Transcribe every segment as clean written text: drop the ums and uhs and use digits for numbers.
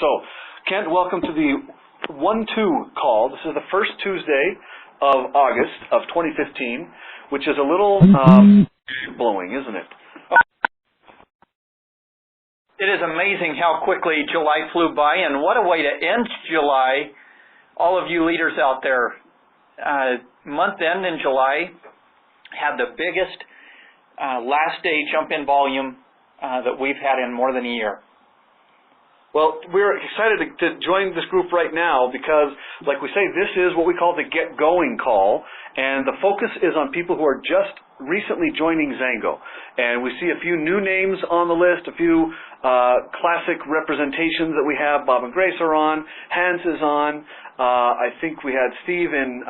So, Kent, welcome to the 1-2 call. This is the first Tuesday of August of 2015, which is a little blowing, isn't it? It is amazing how quickly July flew by, and what a way to end July. All of you leaders out there, month end in July had the biggest last day jump in volume that we've had in more than a year. Well, we're excited to join this group right now because, like we say, this is what we call the Get Going call, and the focus is on people who are just recently joining XANGO. And we see a few new names on the list, a few classic representations that we have. Bob and Grace are on, Hans is on, I think we had Steve in,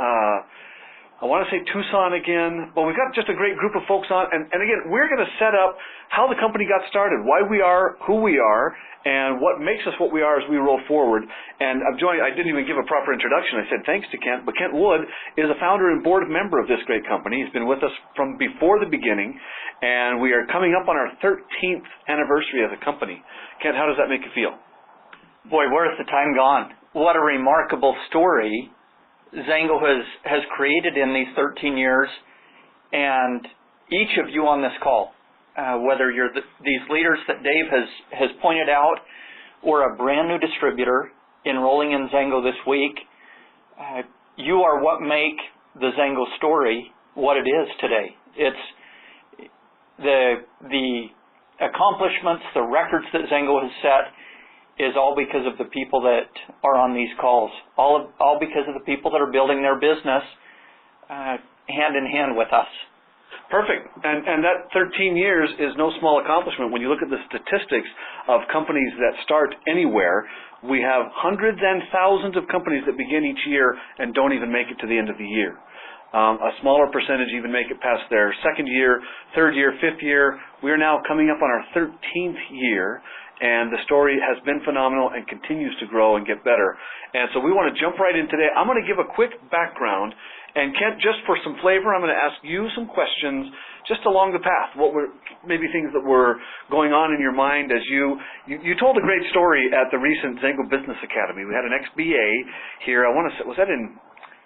I want to say Tucson again, but we've got just a great group of folks on, and again, we're going to set up how the company got started, why we are who we are, and what makes us what we are as we roll forward. And I'm joined, I didn't even give a proper introduction. I said thanks to Kent, but Kent Wood is a founder and board member of this great company. He's been with us from before the beginning, and we are coming up on our 13th anniversary as a company. Kent, how does that make you feel? Boy, where has the time gone? What a remarkable story XANGO has created in these 13 years, and each of you on this call, whether you're these leaders that Dave has pointed out, or a brand new distributor enrolling in XANGO this week, you are what make the XANGO story what it is today. It's the accomplishments, the records that XANGO has set is all because of the people that are on these calls, all because of the people that are building their business hand in hand with us. Perfect. And that 13 years is no small accomplishment. When you look at the statistics of companies that start anywhere, we have hundreds and thousands of companies that begin each year and don't even make it to the end of the year. A smaller percentage even make it past their second year, third year, fifth year. We are now coming up on our 13th year, and the story has been phenomenal and continues to grow and get better. And so we want to jump right in today. I'm going to give a quick background, and Kent, just for some flavor, I'm going to ask you some questions just along the path. What were maybe things that were going on in your mind as you told a great story at the recent XANGO Business Academy. We had an XBA here. I want to say, was that in?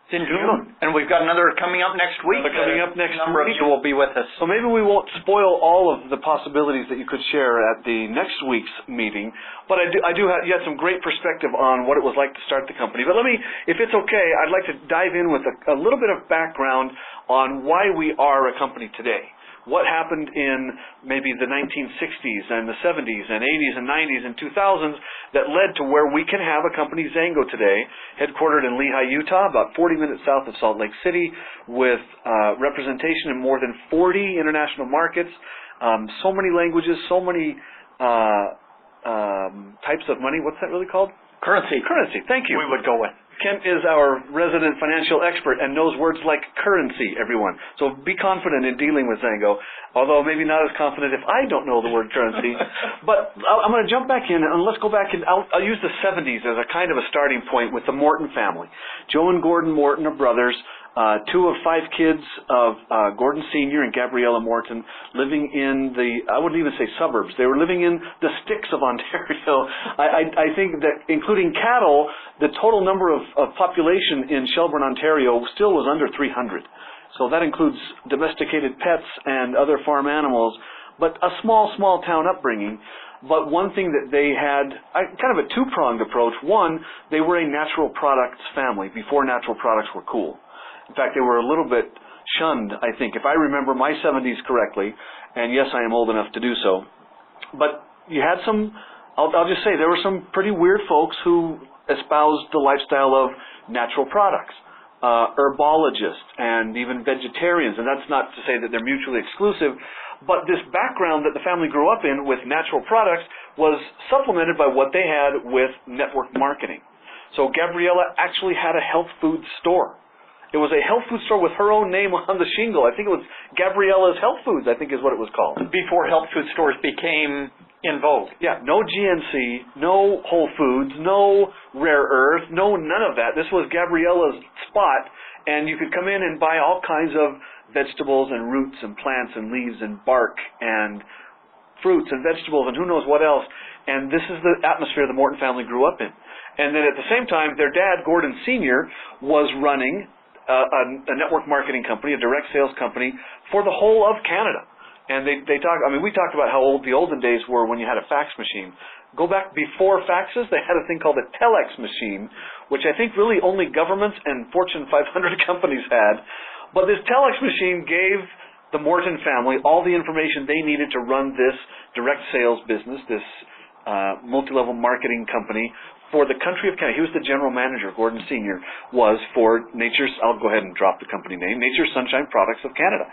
It's in June, and we've got another coming up next week. Coming up next number week. of you will be with us. So maybe we won't spoil all of the possibilities that you could share at the next week's meeting, but you had some great perspective on what it was like to start the company. But let me, if it's okay, I'd like to dive in with a little bit of background on why we are a company today. What happened in maybe the 1960s and the 70s and 80s and 90s and 2000s that led to where we can have a company, XANGO, today, headquartered in Lehi, Utah, about 40 minutes south of Salt Lake City, with representation in more than 40 international markets, so many languages, so many types of money. What's that really called? Currency. Currency, thank you. We would go with. Kent is our resident financial expert and knows words like currency, everyone. So be confident in dealing with XANGO, although maybe not as confident if I don't know the word currency. But I'm going to jump back in, and let's go back, and I'll use the 70s as a kind of a starting point with the Morton family. Joe and Gordon Morton are brothers. 2 of 5 kids of Gordon Sr. and Gabriella Morton living in the, I wouldn't even say suburbs, they were living in the sticks of Ontario. I think that including cattle, the total number of population in Shelburne, Ontario still was under 300. So that includes domesticated pets and other farm animals, but a small town upbringing. But one thing that they had, kind of a two-pronged approach. One, they were a natural products family before natural products were cool. In fact, they were a little bit shunned, I think, if I remember my 70s correctly, and yes, I am old enough to do so. But you had some, I'll just say, there were some pretty weird folks who espoused the lifestyle of natural products, herbologists, and even vegetarians, and that's not to say that they're mutually exclusive, but this background that the family grew up in with natural products was supplemented by what they had with network marketing. So Gabriella actually had a health food store. It was a health food store with her own name on the shingle. I think it was Gabriella's Health Foods, I think is what it was called. Before health food stores became in vogue. Yeah, no GNC, no Whole Foods, no Rare Earth, none of that. This was Gabriella's spot, and you could come in and buy all kinds of vegetables and roots and plants and leaves and bark and fruits and vegetables and who knows what else. And this is the atmosphere the Morton family grew up in. And then at the same time, their dad, Gordon Sr., was running a network marketing company, a direct sales company for the whole of Canada. And we talked about how old the olden days were when you had a fax machine. Go back before faxes, they had a thing called a telex machine, which I think really only governments and Fortune 500 companies had. But this telex machine gave the Morton family all the information they needed to run this direct sales business, this multi-level marketing company for the country of Canada. He was the general manager, Gordon Sr., was for I'll go ahead and drop the company name, Nature's Sunshine Products of Canada.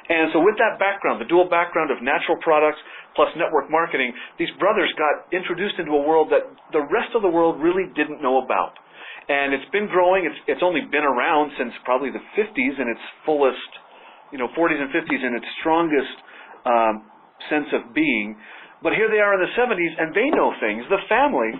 And so with that background, the dual background of natural products plus network marketing, these brothers got introduced into a world that the rest of the world really didn't know about. And it's been growing. It's only been around since probably the 50s in its fullest, 40s and 50s in its strongest sense of being. But here they are in the 70s, and they know things. The family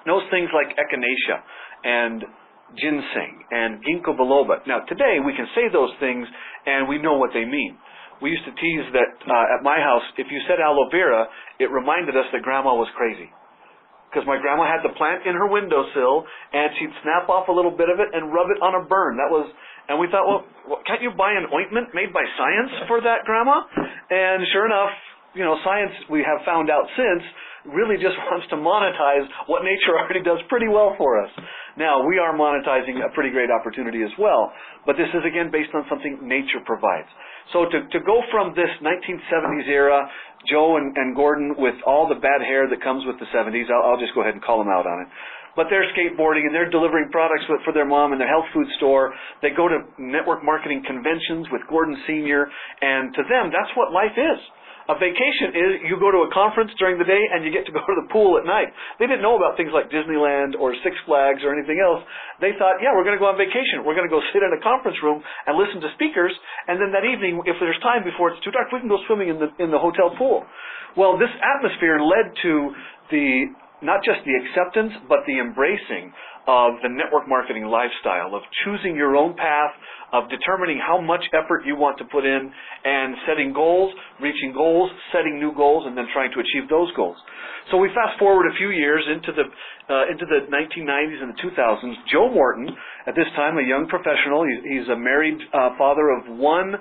knows things like echinacea and ginseng and ginkgo biloba. Now, today we can say those things and we know what they mean. We used to tease that at my house, if you said aloe vera, it reminded us that Grandma was crazy. Because my grandma had the plant in her windowsill, and she'd snap off a little bit of it and rub it on a burn. And we thought, well, can't you buy an ointment made by science for that, Grandma? And sure enough, science, we have found out since, really just wants to monetize what nature already does pretty well for us. Now, we are monetizing a pretty great opportunity as well, but this is, again, based on something nature provides. So to go from this 1970s era, Joe and Gordon with all the bad hair that comes with the 70s, I'll just go ahead and call them out on it. But they're skateboarding and they're delivering products for their mom in their health food store. They go to network marketing conventions with Gordon Sr., and to them, that's what life is. A vacation is you go to a conference during the day and you get to go to the pool at night. They didn't know about things like Disneyland or Six Flags or anything else. They thought, yeah, we're going to go on vacation. We're going to go sit in a conference room and listen to speakers, and then that evening, if there's time before it's too dark, we can go swimming in the hotel pool. Well, this atmosphere led to not just the acceptance, but the embracing of the network marketing lifestyle, of choosing your own path, of determining how much effort you want to put in, and setting goals, reaching goals, setting new goals, and then trying to achieve those goals. So we fast forward a few years into the 1990s and the 2000s. Joe Morton, at this time a young professional, he's a married father of one,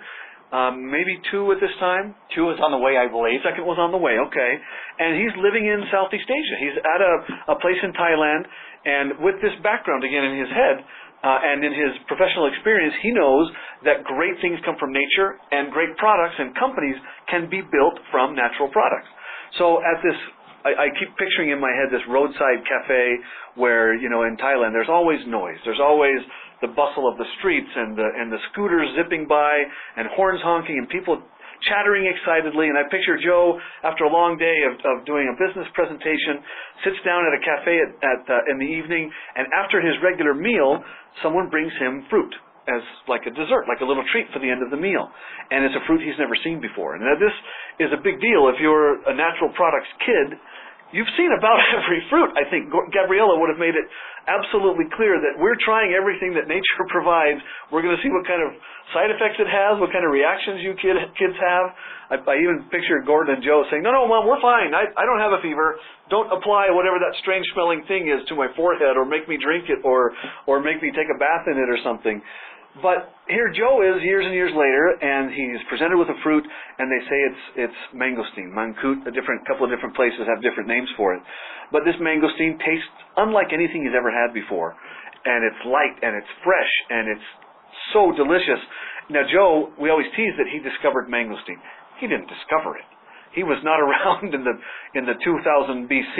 maybe two at this time. Two is on the way, I believe. Second was on the way, okay. And he's living in Southeast Asia. He's at a place in Thailand, and with this background, again, in his head, and in his professional experience, he knows that great things come from nature, and great products and companies can be built from natural products. So at this, I keep picturing in my head this roadside cafe where, in Thailand, there's always noise. There's always the bustle of the streets and the scooters zipping by and horns honking and people chattering excitedly. And I picture Joe, after a long day of doing a business presentation, sits down at a cafe in the evening, and after his regular meal, someone brings him fruit as like a dessert, like a little treat for the end of the meal. And it's a fruit he's never seen before. And now this is a big deal. If you're a natural products kid, you've seen about every fruit. I think Gabriella would have made it absolutely clear that we're trying everything that nature provides. We're going to see what kind of side effects it has, what kind of reactions you kids have. I even picture Gordon and Joe saying, no, Mom, we're fine. I don't have a fever. Don't apply whatever that strange smelling thing is to my forehead or make me drink it or make me take a bath in it or something. But here Joe is years and years later, and he's presented with a fruit, and they say it's mangosteen, mangkut. A couple of different places have different names for it. But this mangosteen tastes unlike anything he's ever had before. And it's light, and it's fresh, and it's so delicious. Now Joe, we always tease that he discovered mangosteen. He didn't discover it. He was not around in the 2000 BC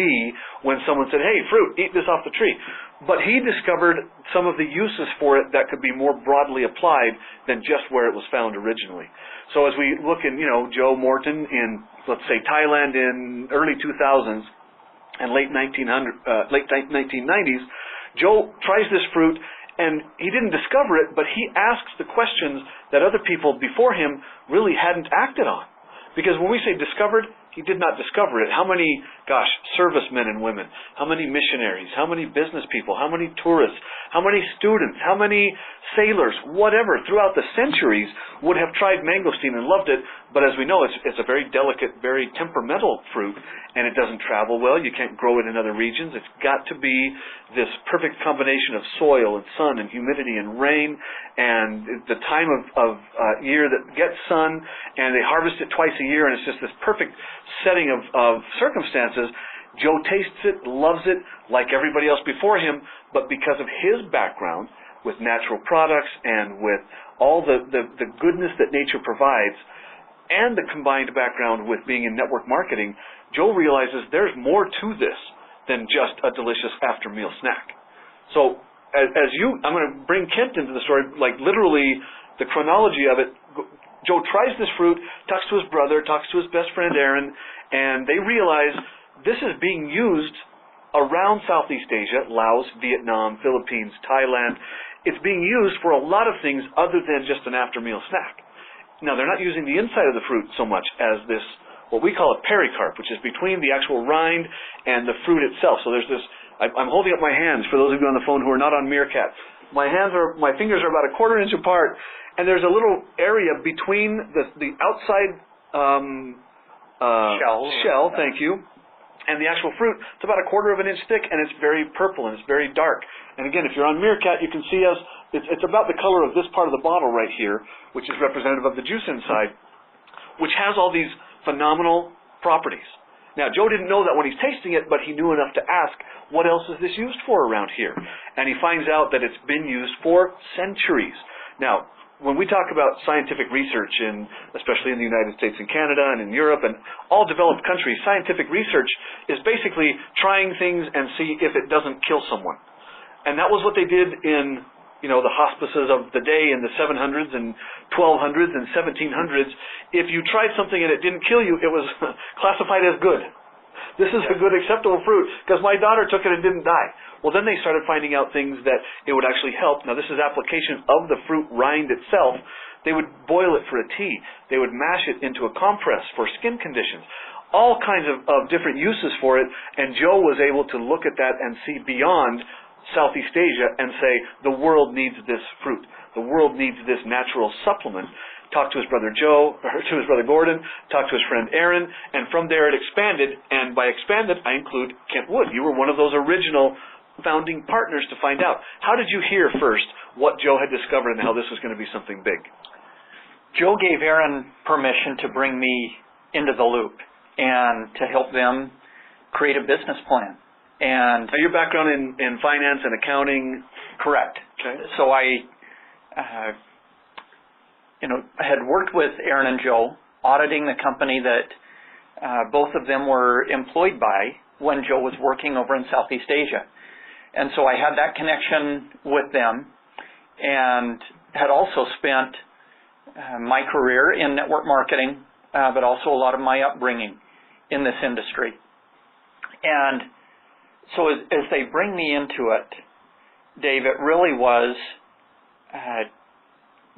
when someone said, hey, fruit, eat this off the tree. But he discovered some of the uses for it that could be more broadly applied than just where it was found originally. So as we look in, Joe Morton in, let's say, Thailand in early 2000s and late 1990s, Joe tries this fruit, and he didn't discover it, but he asks the questions that other people before him really hadn't acted on. Because when we say discovered, he did not discover it. How many, servicemen and women, how many missionaries, how many business people, how many tourists, how many students, how many sailors, whatever, throughout the centuries would have tried mangosteen and loved it, but as we know, it's a very delicate, very temperamental fruit, and it doesn't travel well. You can't grow it in other regions. It's got to be this perfect combination of soil and sun and humidity and rain, and the time of year that gets sun, and they harvest it twice a year, and it's just this perfect setting of circumstances. Joe tastes it, loves it, like everybody else before him, but because of his background with natural products and with all the goodness that nature provides, and the combined background with being in network marketing, Joe realizes there's more to this than just a delicious after-meal snack. So, I'm going to bring Kent into the story, like literally the chronology of it. Joe tries this fruit, talks to his brother, talks to his best friend Aaron, and they realize this is being used around Southeast Asia, Laos, Vietnam, Philippines, Thailand. It's being used for a lot of things other than just an after-meal snack. Now, they're not using the inside of the fruit so much as this, what we call a pericarp, which is between the actual rind and the fruit itself. So there's this, I'm holding up my hands for those of you on the phone who are not on Meerkat. My fingers are about a quarter inch apart, and there's a little area between the outside shell, thank you, and the actual fruit. It's about a quarter of an inch thick, and it's very purple, and it's very dark. And again, if you're on Meerkat, you can see it's about the color of this part of the bottle right here, which is representative of the juice inside, which has all these phenomenal properties. Now, Joe didn't know that when he's tasting it, but he knew enough to ask, what else is this used for around here? And he finds out that it's been used for centuries. Now, when we talk about scientific research, especially in the United States and Canada and in Europe and all developed countries, scientific research is basically trying things and see if it doesn't kill someone. And that was what they did in the hospices of the day in the 700s and 1200s and 1700s. If you tried something and it didn't kill you, it was classified as good. This is a good, acceptable fruit because my daughter took it and didn't die. Well, then they started finding out things that it would actually help. Now, this is application of the fruit rind itself. They would boil it for a tea. They would mash it into a compress for skin conditions. All kinds of different uses for it, and Joe was able to look at that and see beyond Southeast Asia and say, the world needs this fruit. The world needs this natural supplement. Talked to his brother Gordon, talked to his friend Aaron, and from there it expanded, and by expanded, I include Kent Wood. You were one of those original founding partners to find out. How did you hear first what Joe had discovered and how this was going to be something big? Joe gave Aaron permission to bring me into the loop and to help them create a business plan. And now your background in finance and accounting? Correct. Okay. So I had worked with Aaron and Joe, auditing the company that both of them were employed by when Joe was working over in Southeast Asia. And so I had that connection with them and had also spent my career in network marketing, but also a lot of my upbringing in this industry. And so as they bring me into it, Dave, it really was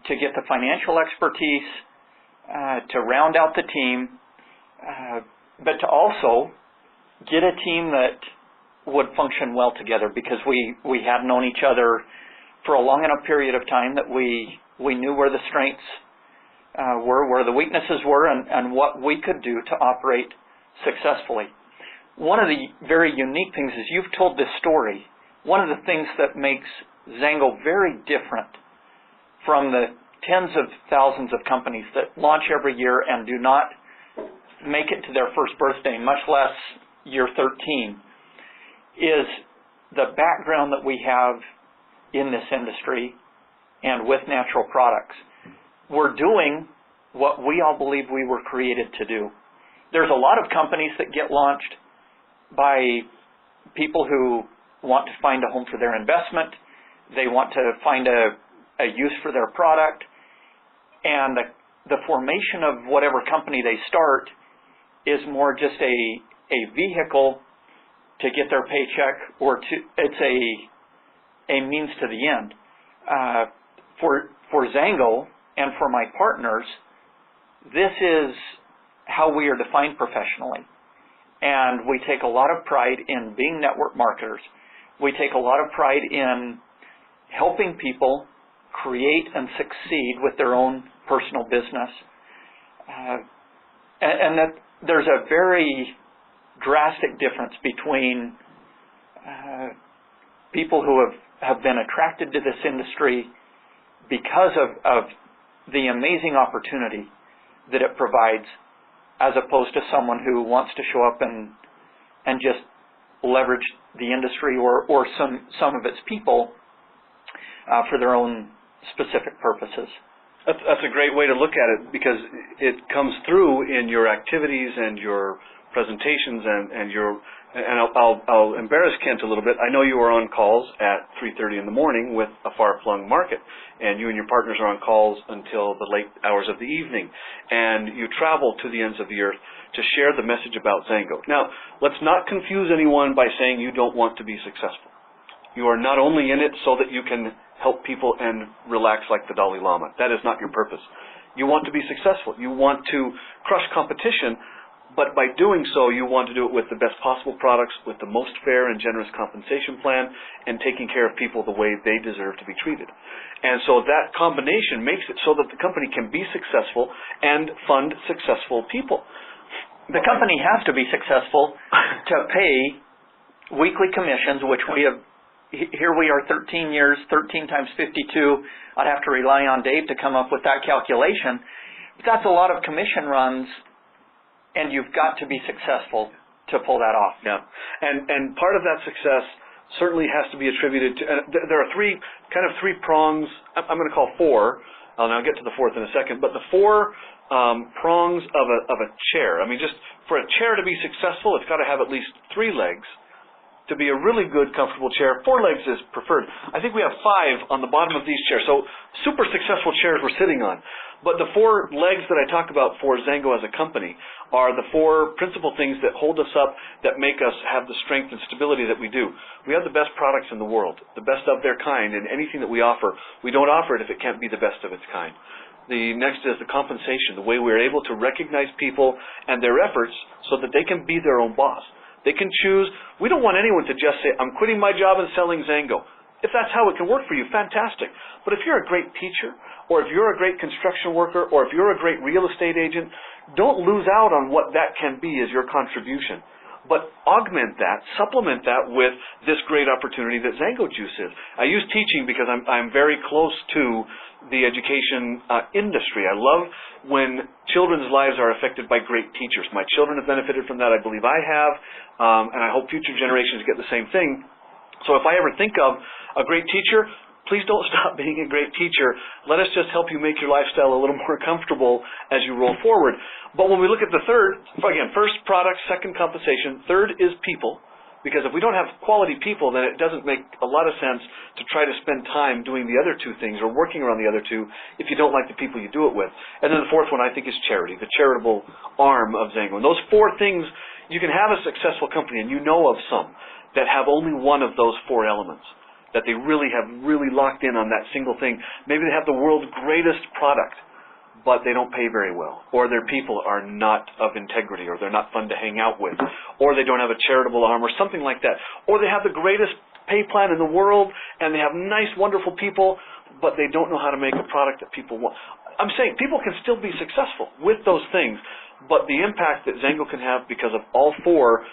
to get the financial expertise, to round out the team, but to also get a team that would function well together, because we had known each other for a long enough period of time that we knew where the strengths were, where the weaknesses were, and what we could do to operate successfully. One of the very unique things is you've told this story. One of the things that makes XANGO very different from the tens of thousands of companies that launch every year and do not make it to their first birthday, much less year 13, is the background that we have in this industry and with natural products. We're doing what we all believe we were created to do. There's a lot of companies that get launched by people who want to find a home for their investment. They want to find a use for their product. And the formation of whatever company they start is more just a vehicle to get their paycheck, or it's a means to the end. For XANGO and for my partners, this is how we are defined professionally. And we take a lot of pride in being network marketers. We take a lot of pride in helping people create and succeed with their own personal business. And that there's a very drastic difference between people who have been attracted to this industry because of the amazing opportunity that it provides, as opposed to someone who wants to show up and just leverage the industry or some of its people for their own specific purposes. That's a great way to look at it, because it comes through in your activities and your presentations and I'll embarrass Kent a little bit. I know you are on calls at 3:30 in the morning with a far-flung market, and you and your partners are on calls until the late hours of the evening, and you travel to the ends of the earth to share the message about XANGO. Now, let's not confuse anyone by saying you don't want to be successful. You are not only in it so that you can help people and relax like the Dalai Lama. That is not your purpose. You want to be successful. You want to crush competition, but by doing so, you want to do it with the best possible products, with the most fair and generous compensation plan, and taking care of people the way they deserve to be treated. And so that combination makes it so that the company can be successful and fund successful people. The company has to be successful to pay weekly commissions, which we have. Here we are 13 years, 13 times 52. I'd have to rely on Dave to come up with that calculation. But that's a lot of commission runs, and you've got to be successful to pull that off. Yeah, and part of that success certainly has to be attributed to, there are three prongs, I'm going to call four, and I'll get to the fourth in a second, but the four prongs of a chair. I mean, just for a chair to be successful, it's got to have at least 3 legs. To be a really good, comfortable chair, 4 legs is preferred. I think we have 5 on the bottom of these chairs, so super successful chairs we're sitting on. But the 4 legs that I talk about for XANGO as a company are the 4 principal things that hold us up, that make us have the strength and stability that we do. We have the best products in the world, the best of their kind, and anything that we offer, we don't offer it if it can't be the best of its kind. The next is the compensation, the way we're able to recognize people and their efforts so that they can be their own boss. They can choose. We don't want anyone to just say, I'm quitting my job and selling XANGO. If that's how it can work for you, fantastic. But if you're a great teacher, or if you're a great construction worker, or if you're a great real estate agent, don't lose out on what that can be as your contribution. But augment that, supplement that with this great opportunity that XANGO Juice is. I use teaching because I'm very close to the education industry. I love when children's lives are affected by great teachers. My children have benefited from that. I believe I have, and I hope future generations get the same thing. So if I ever think of a great teacher, please don't stop being a great teacher. Let us just help you make your lifestyle a little more comfortable as you roll forward. But when we look at the third, again, first product, second compensation, third is people. Because if we don't have quality people, then it doesn't make a lot of sense to try to spend time doing the other 2 things or working around the other 2 if you don't like the people you do it with. And then the fourth one, I think, is charity, the charitable arm of XANGO. And those 4 things, you can have a successful company, and you know of some that have only one of those 4 elements, that they really have locked in on that single thing. Maybe they have the world's greatest product, but they don't pay very well, or their people are not of integrity, or they're not fun to hang out with, or they don't have a charitable arm, or something like that. Or they have the greatest pay plan in the world, and they have nice, wonderful people, but they don't know how to make a product that people want. I'm saying people can still be successful with those things, but the impact that XANGO can have because of all 4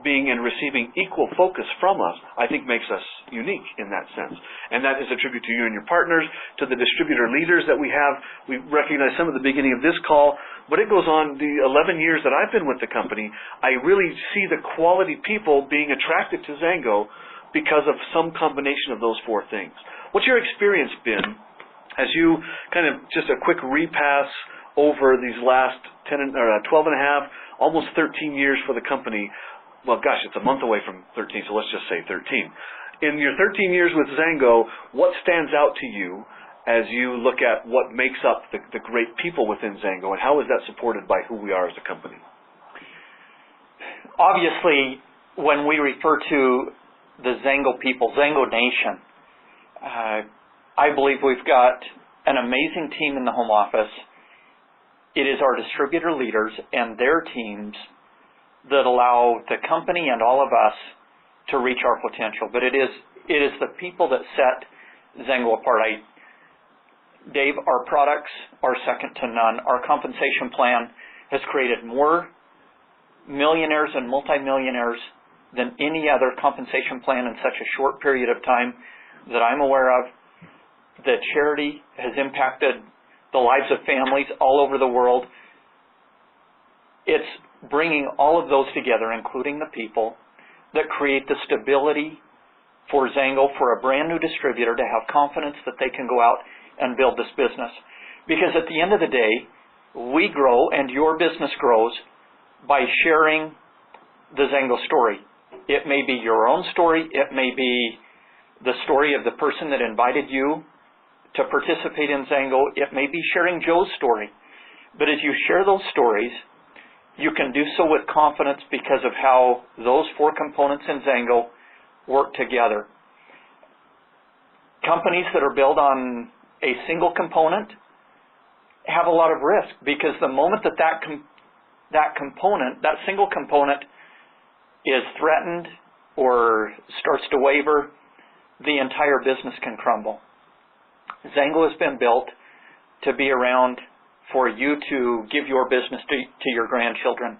being and receiving equal focus from us, I think makes us unique in that sense. And that is a tribute to you and your partners, to the distributor leaders that we have. We recognize some at the beginning of this call, but it goes on the 11 years that I've been with the company. I really see the quality people being attracted to XANGO because of some combination of those 4 things. What's your experience been as you kind of just a quick repass over these last 12 and a half, almost 13 years for the company? Well, gosh, it's a month away from 13, so let's just say 13. In your 13 years with XANGO, what stands out to you as you look at what makes up the great people within XANGO, and how is that supported by who we are as a company? Obviously, when we refer to the XANGO people, XANGO Nation, I believe we've got an amazing team in the home office. It is our distributor leaders and their teams that allow the company and all of us to reach our potential. But it is the people that set XANGO apart. Dave, our products are second to none. Our compensation plan has created more millionaires and multimillionaires than any other compensation plan in such a short period of time that I'm aware of. The charity has impacted the lives of families all over the world. It's bringing all of those together, including the people, that create the stability for XANGO, for a brand new distributor to have confidence that they can go out and build this business. Because at the end of the day, we grow and your business grows by sharing the XANGO story. It may be your own story. It may be the story of the person that invited you to participate in XANGO. It may be sharing Joe's story. But as you share those stories, you can do so with confidence because of how those four components in XANGO work together. Companies that are built on a single component have a lot of risk, because the moment that single component is threatened or starts to waver, the entire business can crumble. XANGO has been built to be around for you to give your business to your grandchildren.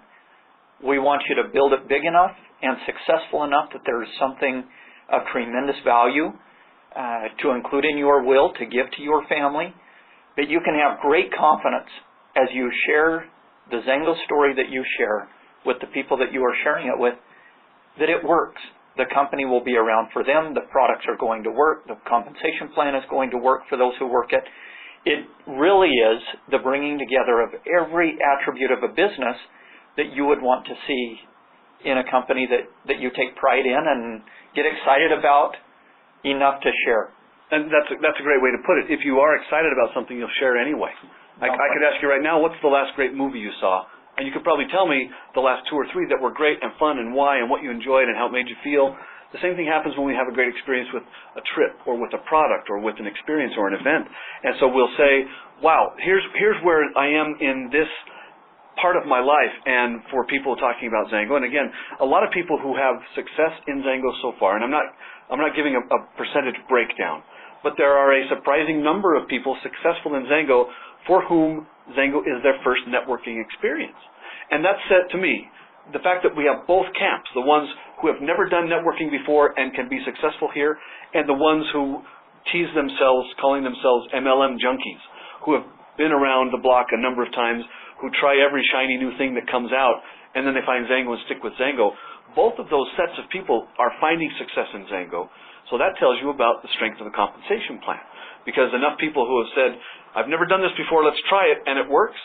We want you to build it big enough and successful enough that there's something of tremendous value to include in your will to give to your family. But you can have great confidence as you share the XANGO story that you share with the people that you are sharing it with, that it works. The company will be around for them. The products are going to work. The compensation plan is going to work for those who work it. It really is the bringing together of every attribute of a business that you would want to see in a company that you take pride in and get excited about enough to share. And that's a great way to put it. If you are excited about something, you'll share anyway. I could ask you right now, what's the last great movie you saw? And you could probably tell me the last two or three that were great and fun and why and what you enjoyed and how it made you feel. The same thing happens when we have a great experience with a trip or with a product or with an experience or an event. And so we'll say, wow, here's where I am in this part of my life, and for people talking about XANGO. And again, a lot of people who have success in XANGO so far, and I'm not giving a percentage breakdown, but there are a surprising number of people successful in XANGO for whom XANGO is their first networking experience. And that said to me, the fact that we have both camps, the ones who have never done networking before and can be successful here, and the ones who tease themselves, calling themselves MLM junkies, who have been around the block a number of times, who try every shiny new thing that comes out, and then they find XANGO and stick with XANGO. Both of those sets of people are finding success in XANGO. So that tells you about the strength of the compensation plan. Because enough people who have said, I've never done this before, let's try it, and it works.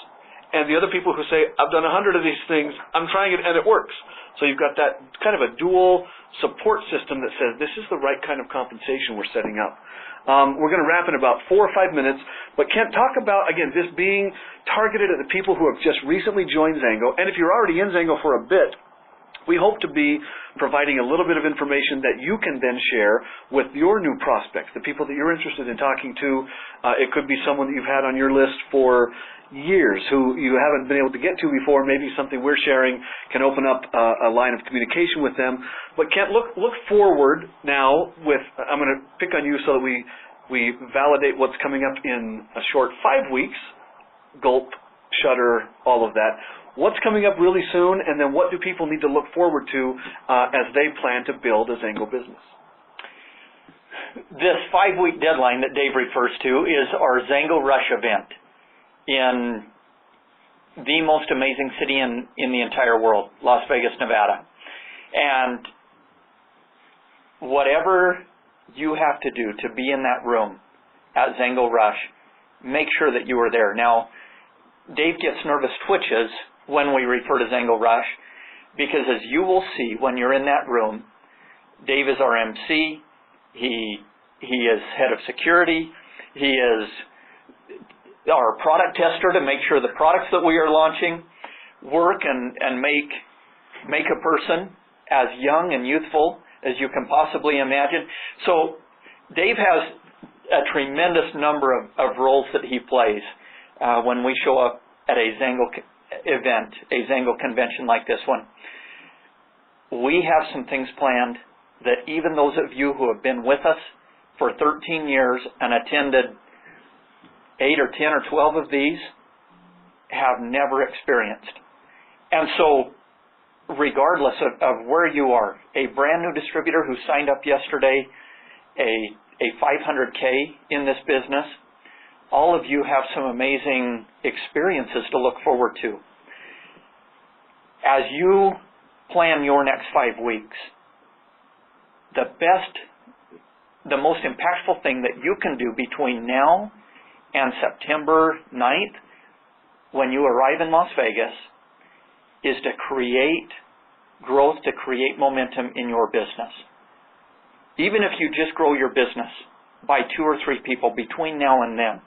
And the other people who say, I've done 100 of these things, I'm trying it, and it works. So you've got that kind of a dual support system that says, this is the right kind of compensation we're setting up. We're going to wrap in about 4 or 5 minutes, but Kent, talk about, again, this being targeted at the people who have just recently joined XANGO. And if you're already in XANGO for a bit, we hope to be providing a little bit of information that you can then share with your new prospects, the people that you're interested in talking to. It could be someone that you've had on your list for years who you haven't been able to get to before. Maybe something we're sharing can open up a line of communication with them. But Kent, look forward now with, I'm going to pick on you so that we validate what's coming up in a short 5 weeks. Gulp, shutter, all of that. What's coming up really soon, and then what do people need to look forward to as they plan to build a XANGO business? This 5-week deadline that Dave refers to is our XANGO Rush event in the most amazing city in the entire world, Las Vegas, Nevada. And whatever you have to do to be in that room at XANGO Rush, make sure that you are there. Now, Dave gets nervous twitches when we refer to XANGO Rush, because as you will see when you're in that room, Dave is our MC, he is head of security, he is our product tester to make sure the products that we are launching work and make a person as young and youthful as you can possibly imagine. So Dave has a tremendous number of roles that he plays when we show up at a XANGO event, a XANGO convention like this one. We have some things planned that even those of you who have been with us for 13 years and attended 8 or 10 or 12 of these have never experienced. And so, regardless of where you are, a brand new distributor who signed up yesterday, a 500K in this business, all of you have some amazing experiences to look forward to. As you plan your next 5 weeks, the most impactful thing that you can do between now and September 9th, when you arrive in Las Vegas, is to create growth, to create momentum in your business. Even if you just grow your business by 2 or 3 people between now and then,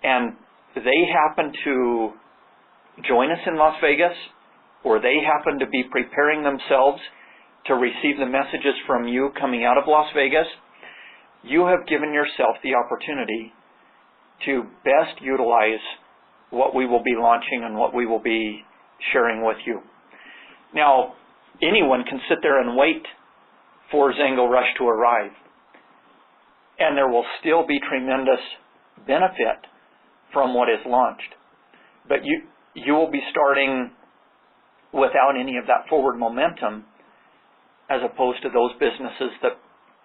and they happen to join us in Las Vegas, or they happen to be preparing themselves to receive the messages from you coming out of Las Vegas, you have given yourself the opportunity to best utilize what we will be launching and what we will be sharing with you. Now, anyone can sit there and wait for XANGO Rush to arrive, and there will still be tremendous benefit from what is launched. But you will be starting without any of that forward momentum, as opposed to those businesses that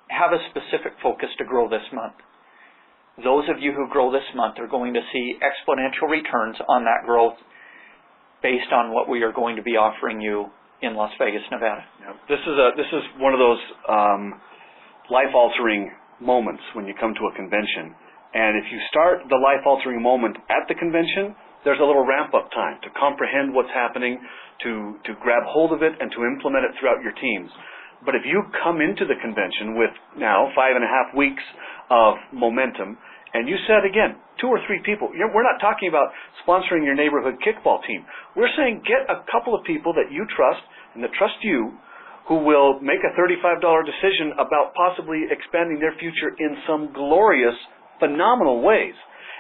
have a specific focus to grow this month. Those of you who grow this month are going to see exponential returns on that growth based on what we are going to be offering you in Las Vegas, Nevada. Yeah. This is one of those life-altering moments when you come to a convention. And if you start the life-altering moment at the convention, there's a little ramp-up time to comprehend what's happening, to grab hold of it, and to implement it throughout your teams. But if you come into the convention with now 5.5 weeks of momentum, and you said, again, 2 or 3 people, we're not talking about sponsoring your neighborhood kickball team. We're saying get a couple of people that you trust and that trust you, who will make a $35 decision about possibly expanding their future in some glorious, phenomenal ways.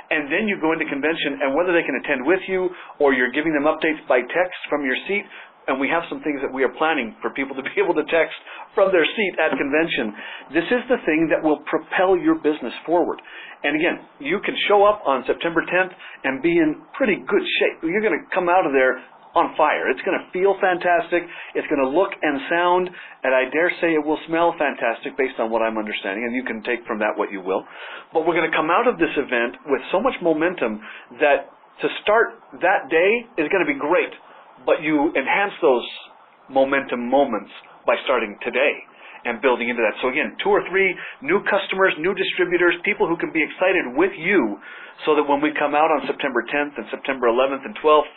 And then you go into convention, and whether they can attend with you or you're giving them updates by text from your seat, and we have some things that we are planning for people to be able to text from their seat at convention. This is the thing that will propel your business forward. And again, you can show up on September 10th and be in pretty good shape. You're going to come out of there on fire. It's going to feel fantastic. It's going to look and sound, and I dare say it will smell fantastic based on what I'm understanding, and you can take from that what you will. But we're going to come out of this event with so much momentum that to start that day is going to be great. But you enhance those momentum moments by starting today and building into that. So again, 2 or 3 new customers, new distributors, people who can be excited with you, so that when we come out on September 10th and September 11th and 12th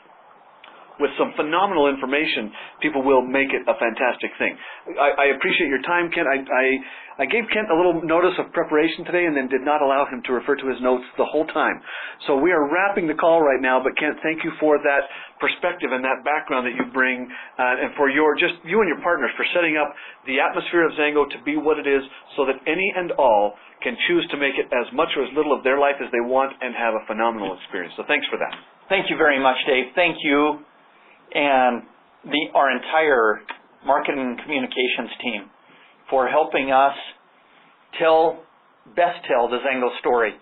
with some phenomenal information, people will make it a fantastic thing. I appreciate your time, Kent. I gave Kent a little notice of preparation today and then did not allow him to refer to his notes the whole time. So we are wrapping the call right now, but Kent, thank you for that perspective and that background that you bring, and for you and your partners for setting up the atmosphere of XANGO to be what it is, so that any and all can choose to make it as much or as little of their life as they want and have a phenomenal experience. So thanks for that. Thank you very much, Dave. Thank you and our entire marketing and communications team for helping us best tell the XANGO story.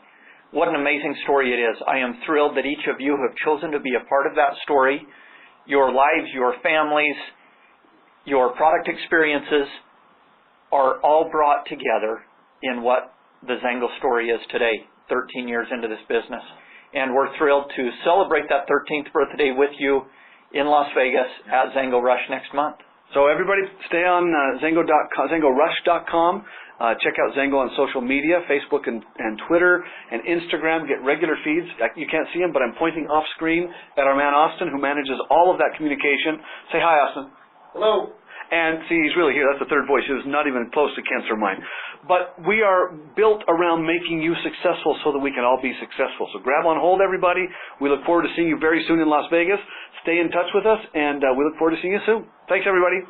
What an amazing story it is. I am thrilled that each of you have chosen to be a part of that story. Your lives, your families, your product experiences are all brought together in what the XANGO story is today, 13 years into this business. And we're thrilled to celebrate that 13th birthday with you in Las Vegas at XANGO Rush next month. So everybody stay on XANGOrush.com. Check out XANGO on social media, Facebook and Twitter and Instagram. Get regular feeds. You can't see them, but I'm pointing off screen at our man Austin, who manages all of that communication. Say hi, Austin. Hello. And see, he's really here. That's the third voice. He was not even close to Kent's or mine. But we are built around making you successful so that we can all be successful. So grab on hold, everybody. We look forward to seeing you very soon in Las Vegas. Stay in touch with us, and we look forward to seeing you soon. Thanks, everybody.